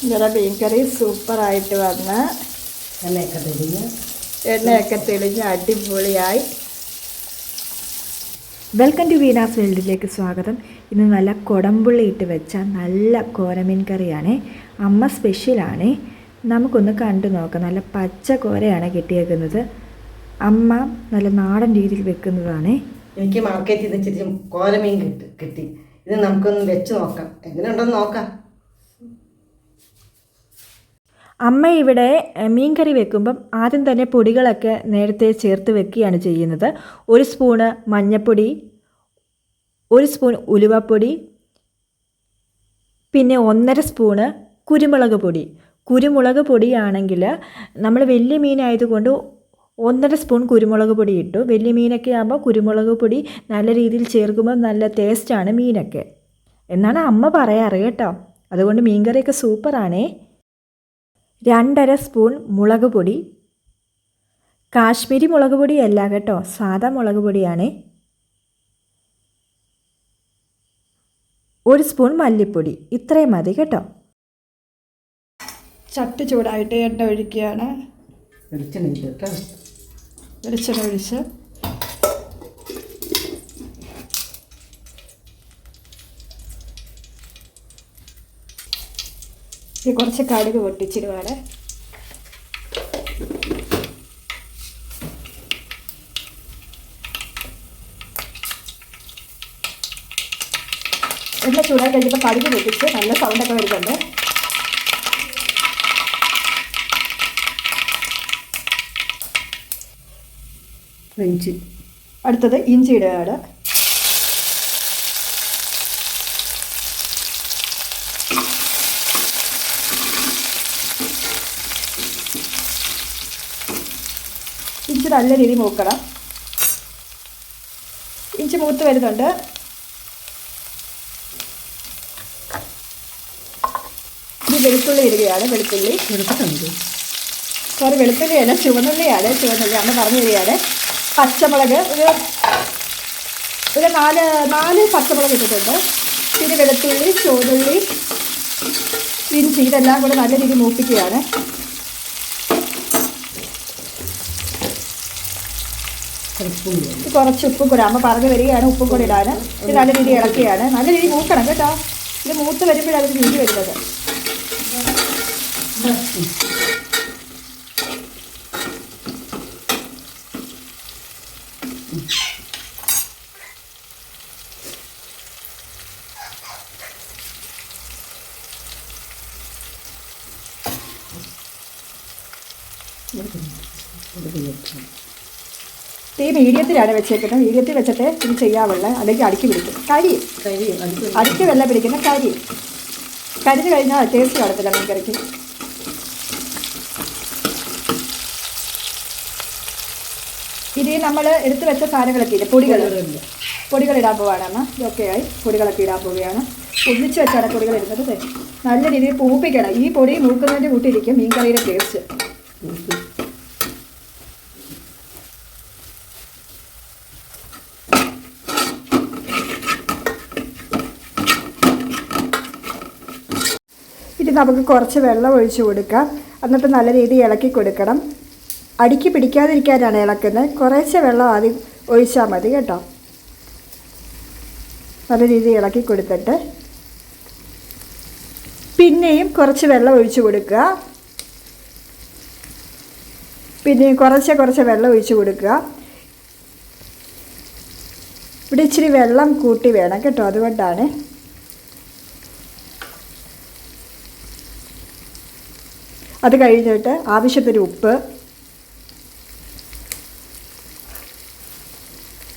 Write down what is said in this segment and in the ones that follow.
ഇങ്ങനെ മീൻകറി സൂപ്പറായിട്ട് വന്ന് എണ്ണയൊക്കെ തെളിഞ്ഞ് അടിപൊളിയായി. വെൽക്കം ടു വീനാസ് വേൾഡിലേക്ക് സ്വാഗതം. ഇന്ന് നല്ല കൊടംപുള്ളി ഇട്ട് വെച്ച നല്ല കോരമീൻ കറിയാണ്. അമ്മ സ്പെഷ്യലാണ്. നമുക്കൊന്ന് കണ്ടു നോക്കാം. നല്ല പച്ച കോരയാണ് കിട്ടിയേക്കുന്നത്. അമ്മ നല്ല നാടൻ രീതിയിൽ വെക്കുന്നതാണ്. എനിക്ക് മാർക്കറ്റിൽ നിന്ന് ഇച്ചിരി കോരമീൻ കിട്ടി. ഇത് നമുക്കൊന്ന് വെച്ച് നോക്കാം, എങ്ങനെയുണ്ടെന്ന് നോക്കാം. അമ്മ ഇവിടെ മീൻ കറി വെക്കുമ്പം ആദ്യം തന്നെ പൊടികളൊക്കെ നേരത്തെ ചേർത്ത് വെക്കുകയാണ് ചെയ്യുന്നത്. 1 സ്പൂണ് മഞ്ഞൾപ്പൊടി, 1 സ്പൂൺ ഉലുവപ്പൊടി, പിന്നെ 1.5 സ്പൂണ് കുരുമുളക് പൊടി. കുരുമുളക് പൊടിയാണെങ്കിൽ നമ്മൾ വലിയ മീനായതുകൊണ്ട് 1.5 സ്പൂൺ കുരുമുളക് പൊടി ഇട്ടു. വലിയ മീനൊക്കെ ആകുമ്പോൾ കുരുമുളക് പൊടി നല്ല രീതിയിൽ ചേർക്കുമ്പോൾ നല്ല ടേസ്റ്റാണ് മീനൊക്കെ എന്നാണ് അമ്മ പറയാറ് കേട്ടോ. അതുകൊണ്ട് മീൻ കറിയൊക്കെ സൂപ്പറാണേ. 2.5 സ്പൂൺ മുളക് പൊടി, കാശ്മീരി മുളക് പൊടിയല്ല കേട്ടോ, സാദാ മുളക് പൊടിയാണ്. 1 സ്പൂൺ മല്ലിപ്പൊടി. ഇത്രയും മതി കേട്ടോ. ചട്ടി ചൂടായിട്ട് എണ്ണ ഒഴിക്കുകയാണ്. വെളിച്ചെണ്ണ ഒഴിച്ച് കുറച്ച് കടുക് പൊട്ടിച്ചിടുവാണ്. എണ്ണ ചൂടായി കഴിഞ്ഞപ്പോൾ കടുക് പൊട്ടിച്ച് നല്ല സൗണ്ടൊക്കെ വരുന്നുണ്ട്. ഇഞ്ചി, അടുത്തത് ഇഞ്ചി ഇടുകയാണ്. ഇഞ്ചി നല്ല രീതിയിൽ മൂക്കണം. ഇഞ്ചി മൂത്ത് വരുന്നുണ്ട്. ഇനി വെളുത്തുള്ളി ഇടുകയാണ്. വെളുത്തുള്ളി വെളുത്തുള്ളിയല്ല, ചുവന്നുള്ളിയാണ്. ചുവന്നുള്ളി അമ്മ പറഞ്ഞു തരികയാണ്. പച്ചമുളക് ഒരു 4 പച്ചമുളക് ഇട്ടിട്ടുണ്ട്. പിന്നെ വെളുത്തുള്ളി, ചുവന്നുള്ളി, ഇഞ്ചി ഇതെല്ലാം കൂടെ നല്ല രീതിയിൽ മൂപ്പിക്കുകയാണ്. കുറച്ച് ഉപ്പും കൂടെ അമ്മ പറഞ്ഞു വരികയാണ്. ഉപ്പും കൂടെ ഇടാൻ. ഇത് നല്ല രീതിയിൽ ഇളക്കിയാണ്. നല്ല രീതിയിൽ മൂക്കണം കേട്ടോ. ഇത് മൂത്ത് വരുമ്പോഴാണ് അതിന് രുചി വരുന്നത്. തീ മീഡിയത്തിലാണ് വെച്ചേക്കുന്നത്. മീഡിയത്തിൽ വെച്ചിട്ട് ഇത് ചെയ്യാവുള്ള, അല്ലെങ്കിൽ അടുക്കി പിടിക്കും. അടുക്കി വെള്ളം പിടിക്കുന്ന കരിഞ്ഞ് കഴിഞ്ഞാൽ ടേസ്റ്റ് കാണത്തില്ല മീൻ കറിക്ക്. ഇനി നമ്മൾ എടുത്ത് വെച്ച സാധനങ്ങളൊക്കെ ഇല്ല, പൊടികൾ ഇടാൻ പോവാണ് അമ്മ. ഇതൊക്കെ ആയി പൊടികളൊക്കെ ഇടാൻ പോവുകയാണ്. ഒന്നിച്ച് വെച്ചാണ് പൊടികൾ ഇടുന്നത്. നല്ല രീതിയിൽ പൂപ്പിക്കണം. ഈ പൊടി മൂക്കുന്നതിൻ്റെ കൂട്ടിയിരിക്കും മീൻ കറിയുടെ ടേസ്റ്റ്. ഇത് നമുക്ക് കുറച്ച് വെള്ളം ഒഴിച്ച് കൊടുക്കാം. എന്നിട്ട് നല്ല രീതിയിൽ ഇളക്കി കൊടുക്കണം. അടുക്കി പിടിക്കാതിരിക്കാനാണ് ഇളക്കുന്നത്. കുറേശ്ശെ വെള്ളം ആദ്യം ഒഴിച്ചാൽ മതി കേട്ടോ. നല്ല രീതിയിൽ ഇളക്കി കൊടുത്തിട്ട് പിന്നെയും കുറച്ച് വെള്ളം ഒഴിച്ച് കൊടുക്കുക. പിന്നെയും കുറച്ച് വെള്ളം ഒഴിച്ച് കൊടുക്കുക. ഇവിടെ ഇച്ചിരി വെള്ളം കൂട്ടി വേണം കേട്ടോ, അതുകൊണ്ടാണ്. അത് കഴിഞ്ഞിട്ട് ആവശ്യത്തിന് ഉപ്പ്,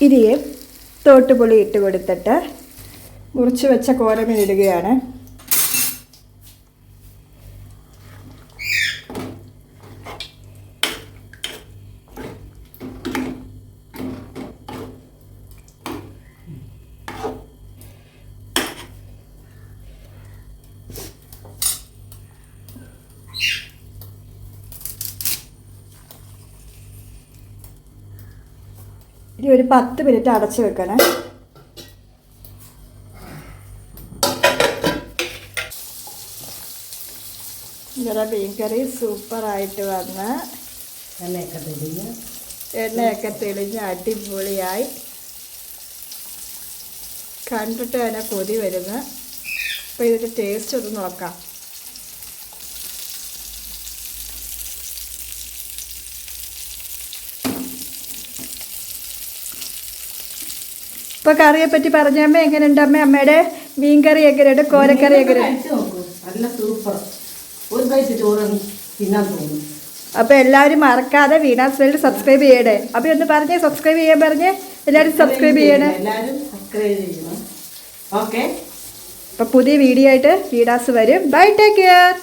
ഇനിയും തോട്ടുപുളി ഇട്ട് കൊടുത്തിട്ട് മുറിച്ച് വെച്ച കോരമീൻ ഇടുകയാണ്. ഇനി ഒരു 10 മിനിറ്റ് അടച്ച് വെക്കണം. ഇങ്ങനെ മീൻ കറി സൂപ്പറായിട്ട് വന്ന് എണ്ണയൊക്കെ തെളിഞ്ഞ് എണ്ണയൊക്കെ തെളിഞ്ഞ് അടിപൊളിയായി കണ്ടിട്ട് തന്നെ കൊതി വരുന്നു. അപ്പോൾ ഇതിൻ്റെ ടേസ്റ്റ് ഒന്ന് നോക്കാം. ഇപ്പോൾ കറിയെ പറ്റി പറഞ്ഞമ്മ എങ്ങനെയുണ്ട്? അമ്മയുടെ മീൻ കറി എങ്ങനെയുണ്ട്? കോരക്കറി എങ്ങനെയുണ്ട്? കഴിച്ച് നോക്കൂ, നല്ല സൂപ്പർ. ഒരു പ്ലേറ്റ് ചോറ് തിന്നാൻ തോന്നും. അപ്പോൾ എല്ലാവരും മറക്കാതെ വീണാസ് വേൾഡ് സബ്സ്ക്രൈബ് ചെയ്യണേ. അപ്പോൾ ഒന്ന് പറഞ്ഞേ, സബ്സ്ക്രൈബ് ചെയ്യാൻ പറഞ്ഞേ. എല്ലാവരും സബ്സ്ക്രൈബ് ചെയ്യണേ. എല്ലാവരും സബ്സ്ക്രൈബ് ചെയ്യണം. ഓക്കെ. അപ്പോൾ പുതിയ വീഡിയോ ആയിട്ട് വീണാസ് വരും. Bye, take care.